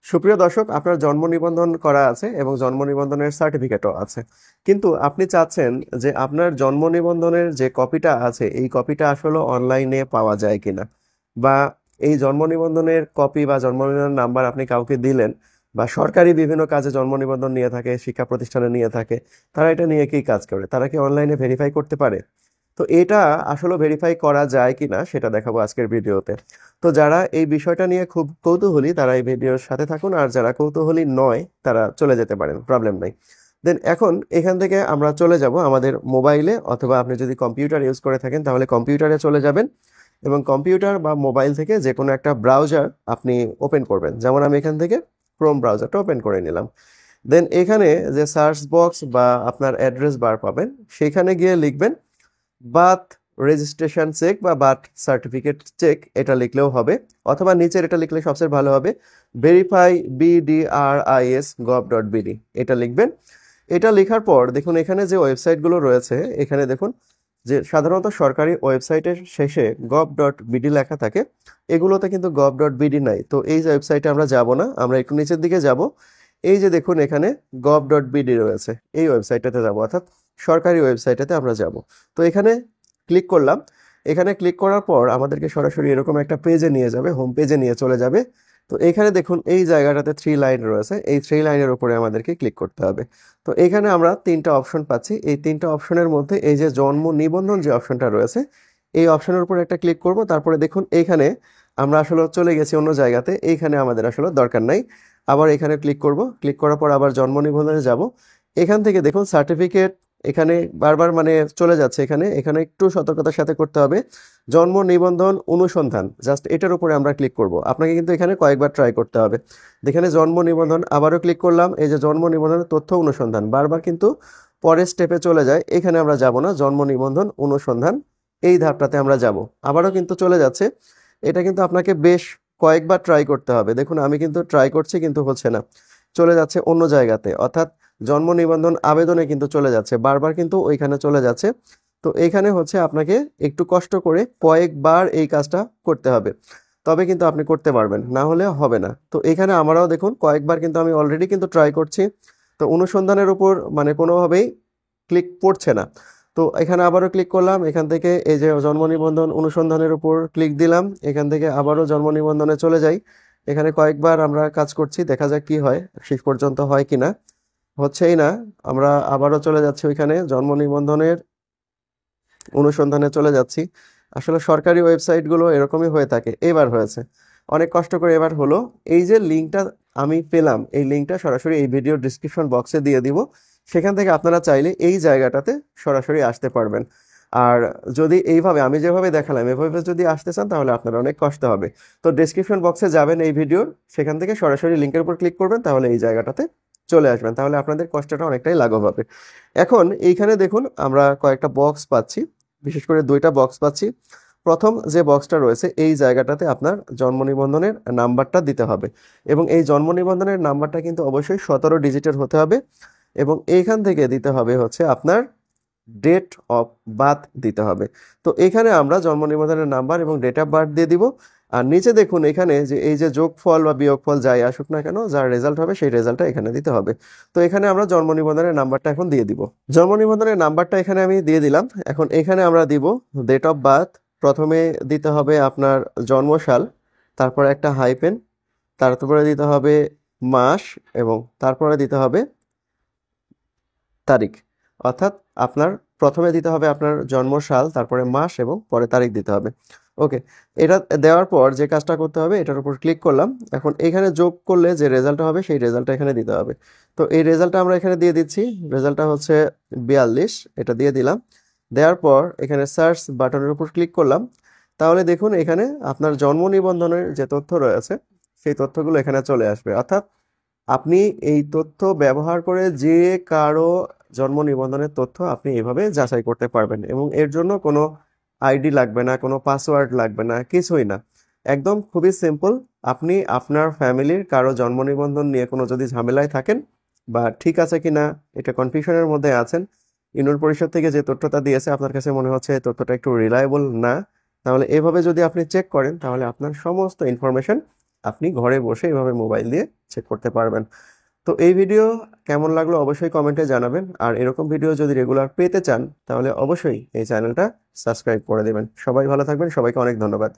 সুপ্রিয় দর্শক, আপনার জন্ম নিবন্ধন করা আছে এবং জন্ম নিবন্ধনের সার্টিফিকেটও আছে, কিন্তু আপনি চাচ্ছেন যে আপনার জন্ম নিবন্ধনের যে কপিটা আছে এই কপিটা আসলে অনলাইনে পাওয়া যায় কিনা, বা এই জন্ম নিবন্ধনের কপি বা জন্ম নিবন্ধনের নাম্বার আপনি কাউকে দিলেন, বা সরকারি বিভিন্ন কাজে জন্ম নিবন্ধন নিয়ে থাকে, শিক্ষা প্রতিষ্ঠানে নিয়ে থাকে, তারা এটা নিয়ে কি কাজ করে, তারা কি অনলাইনে ভেরিফাই করতে পারে? তো এটা আসলে ভেরিফাই করা যায় কিনা সেটা দেখাবো আজকের ভিডিওতে। তো যারা এই বিষয়টা নিয়ে খুব কৌতূহলী তারা এই ভিডিওর সাথে থাকুন, আর যারা কৌতূহলী নয় তারা চলে যেতে পারেন, প্রবলেম নাই। দেন এখন এখান থেকে আমরা চলে যাব আমাদের মোবাইলে, অথবা আপনি যদি কম্পিউটার ইউজ করে থাকেন তাহলে কম্পিউটারে চলে যাবেন, এবং কম্পিউটার বা মোবাইল থেকে যে কোনো একটা ব্রাউজার আপনি ওপেন করবেন। যেমন আমি এখান থেকে ক্রোম ব্রাউজারটা ওপেন করে নিলাম। দেন এখানে যে সার্চ বক্স বা আপনার অ্যাড্রেস বার পাবেন, সেখানে গিয়ে লিখবেন বার্থ রেজিস্ট্রেশন চেক বা বার্থ সার্টিফিকেট চেক, এটা লিখলেও হবে, অথবা নিচের এটা লিখলে সবচেয়ে ভালো হবে, ভেরিফাই bdris.gov.bd, এটা লিখবেন। এটা লেখার পর দেখুন এখানে যে ওয়েবসাইটগুলো রয়েছে, এখানে দেখুন যে সাধারণত সরকারি ওয়েবসাইটের শেষে gov.bd লেখা থাকে, এগুলোতে কিন্তু gov.bd নাই। তো এই যে ওয়েবসাইটে আমরা যাব না, আমরা একটু নিচের দিকে যাব। এই যে দেখুন এখানে gov.bd রয়েছে, এই ওয়েবসাইটটাতে যাব, অর্থাৎ সরকারি ওয়েবসাইটটাতে আমরা যাব। তো এখানে ক্লিক করলাম। এখানে ক্লিক করার পর আমাদেরকে সরাসরি এরকম একটা পেজে নিয়ে যাবে, হোম পেজে নিয়ে চলে যাবে। তো এখানে দেখুন এই জায়গাটাতে 3 লাইন রয়েছে, এই 3 লাইনের উপরে আমাদেরকে ক্লিক করতে হবে। তো এখানে আমরা 3টা অপশন পাচ্ছি। এই 3টা অপশনের মধ্যে এই যে জন্ম নিবন্ধন যে অপশনটা রয়েছে, এই অপশনের উপর একটা ক্লিক করব। তারপরে দেখুন এইখানে আমরা আসলে চলে গেছি অন্য জায়গাতে, এইখানে আমাদের আসলে দরকার নাই। আবার এখানে ক্লিক করব, ক্লিক করার পর আবার জন্ম নিবন্ধনে যাব। এখান থেকে দেখুন সার্টিফিকেট, এখানে বারবার মানে চলে যাচ্ছে, এখানে এখানে একটু সতর্কতার সাথে করতে হবে। জন্ম নিবন্ধন অনুসন্ধান, জাস্ট এটার উপরে আমরা ক্লিক করব। আপনাকে কিন্তু এখানে কয়েকবার ট্রাই করতে হবে। এখানে জন্ম নিবন্ধন, আবারও ক্লিক করলাম, এই যে জন্ম নিবন্ধনের তথ্য অনুসন্ধান, বারবার কিন্তু পরের স্টেপে চলে যায়, এখানে আমরা যাব না, জন্ম নিবন্ধন অনুসন্ধান এই ধাপটাতে আমরা যাব। আবারও কিন্তু চলে যাচ্ছে, এটা কিন্তু আপনাকে বেশ কয়েকবার ট্রাই করতে হবে। দেখুন আমি কিন্তু ট্রাই করছি কিন্তু হচ্ছে না, চলে যাচ্ছে অন্য জায়গাতে, অর্থাৎ জন্ম নিবন্ধন আবেদনে কিন্তু চলে যাচ্ছে, বারবার কিন্তু ওইখানে চলে যাচ্ছে। তো এইখানে হচ্ছে আপনাকে একটু কষ্ট করে কয়েকবার এই কাজটা করতে হবে, তবে কিন্তু আপনি করতে পারবেন, না হলে হবে না। তো এখানে আমারও দেখুন কয়েকবার কিন্তু আমি অলরেডি কিন্তু ট্রাই করছি, তো অনুসন্ধানের উপর মানে কোনোভাবেই ক্লিক পড়ছে না। তো এখানে আবারও ক্লিক করলাম, এখান থেকে এই যে জন্ম নিবন্ধন অনুসন্ধানের উপর ক্লিক দিলাম, এখান থেকে আবারও জন্ম নিবন্ধনে চলে যাই। এখানে কয়েকবার আমরা কাজ করছি, দেখা যাক কি হয়, শেষ পর্যন্ত হয় কিনা। হচ্ছেই না, আমরা আবারও চলে যাচ্ছি ওইখানে জন্ম নিবন্ধনের অনুসন্ধানে চলে যাচ্ছি। আসলে সরকারি ওয়েবসাইটগুলো এরকমই হয়ে থাকে, এবার হয়েছে, অনেক কষ্ট করে এবার হলো। এই যে লিঙ্কটা আমি পেলাম, এই লিঙ্কটা সরাসরি এই ভিডিও ডিসক্রিপশন বক্সে দিয়ে দিব, সেখান থেকে আপনারা চাইলে এই জায়গাটাতে সরাসরি আসতে পারবেন। আর যদি এইভাবে আমি যেভাবে দেখালাম এভাবে যদি আসতে চান তাহলে আপনারা অনেক কষ্ট হবে। তো ডিসক্রিপশন বক্সে যাবেন এই ভিডিওর, সেখান থেকে সরাসরি লিঙ্কের উপর ক্লিক করবেন, তাহলে এই জায়গাটাতে চলে আসবেন, তাহলে আপনাদের কষ্টটা অনেকটাই লাঘব হবে। এখন এইখানে দেখুন আমরা কয়েকটা বক্স পাচ্ছি, বিশেষ করে 2টা বক্স পাচ্ছি। প্রথম যে বক্সটা রয়েছে এই জায়গাটাতে আপনার জন্ম নিবন্ধনের নাম্বারটা দিতে হবে, এবং এই জন্ম নিবন্ধনের নাম্বারটা কিন্তু অবশ্যই 17 ডিজিটের হতে হবে, এবং এইখান থেকে দিতে হবে হচ্ছে আপনার ডেট অফ বার্থ দিতে হবে। তো এখানে আমরা জন্ম নিবন্ধনের নাম্বার এবং ডেট অফ বার্থ দিয়ে দিব। আর নিচে দেখুন এখানে যে এই যে যোগফল বা বিয়োগফল যাই আসুক না কেন, যার রেজাল্ট হবে সেই রেজাল্টটা এখানে দিতে হবে। তো এখানে আমরা জন্ম নিবন্ধনের নাম্বারটা এখন দিয়ে দিব। জন্ম নিবন্ধনের নাম্বারটা এখানে আমি দিয়ে দিলাম। এখন এখানে আমরা দিব ডেট অফ বার্থ। প্রথমে দিতে হবে আপনার জন্মসাল, তারপরে একটা হাইপেন, তারপরে দিতে হবে মাস, এবং তারপরে দিতে হবে তারিখ। অর্থাৎ আপনার প্রথমে দিতে হবে আপনার জন্মসাল, তারপরে মাস, এবং পরে তারিখ দিতে হবে। ওকে, এটা দেওয়ার পর যে কাজটা করতে হবে, এটার উপর ক্লিক করলাম। এখন এখানে যোগ করলে যে রেজাল্টটা হবে সেই রেজাল্টটা এখানে দিতে হবে। তো এই রেজাল্টটা আমরা এখানে দিয়ে দিচ্ছি, রেজাল্টটা হচ্ছে 42, এটা দিয়ে দিলাম। দেওয়ার পর এখানে সার্চ বাটনের উপর ক্লিক করলাম। তাহলে দেখুন এখানে আপনার জন্ম নিবন্ধনের যে তথ্য রয়েছে সেই তথ্যগুলো এখানে চলে আসবে, অর্থাৎ আপনি এই তথ্য ব্যবহার করে যে কারো জন্ম নিবন্ধনের তথ্য আপনি এভাবে যাচাই করতে পারবেন, এবং এর জন্য কোনো আইডি লাগবে না, কোনো পাসওয়ার্ড লাগবে না, কিছুই না, একদম খুবই সিম্পল। আপনি আপনার ফ্যামিলির কারো জন্ম নিবন্ধন নিয়ে কোনো যদি ঝামেলায় থাকেন, বা ঠিক আছে কিনা এটা কনফিউশনের মধ্যে আছেন, ইউনিয়ন পরিষদ থেকে যে তথ্যটা দিয়েছে আপনার কাছে মনে হচ্ছে এই তথ্যটা একটু রিলায়েবল না, তাহলে এভাবে যদি আপনি চেক করেন তাহলে আপনার সমস্ত ইনফরমেশন আপনি ঘরে বসে এভাবে মোবাইল দিয়ে চেক করতে পারবেন। তো এই ভিডিও কেমন লাগলো অবশ্যই কমেন্টে জানাবেন, আর এরকম ভিডিও যদি রেগুলার পেতে চান তাহলে অবশ্যই এই চ্যানেলটা সাবস্ক্রাইব করে দেবেন। সবাই ভালো থাকবেন, সবাইকে অনেক ধন্যবাদ।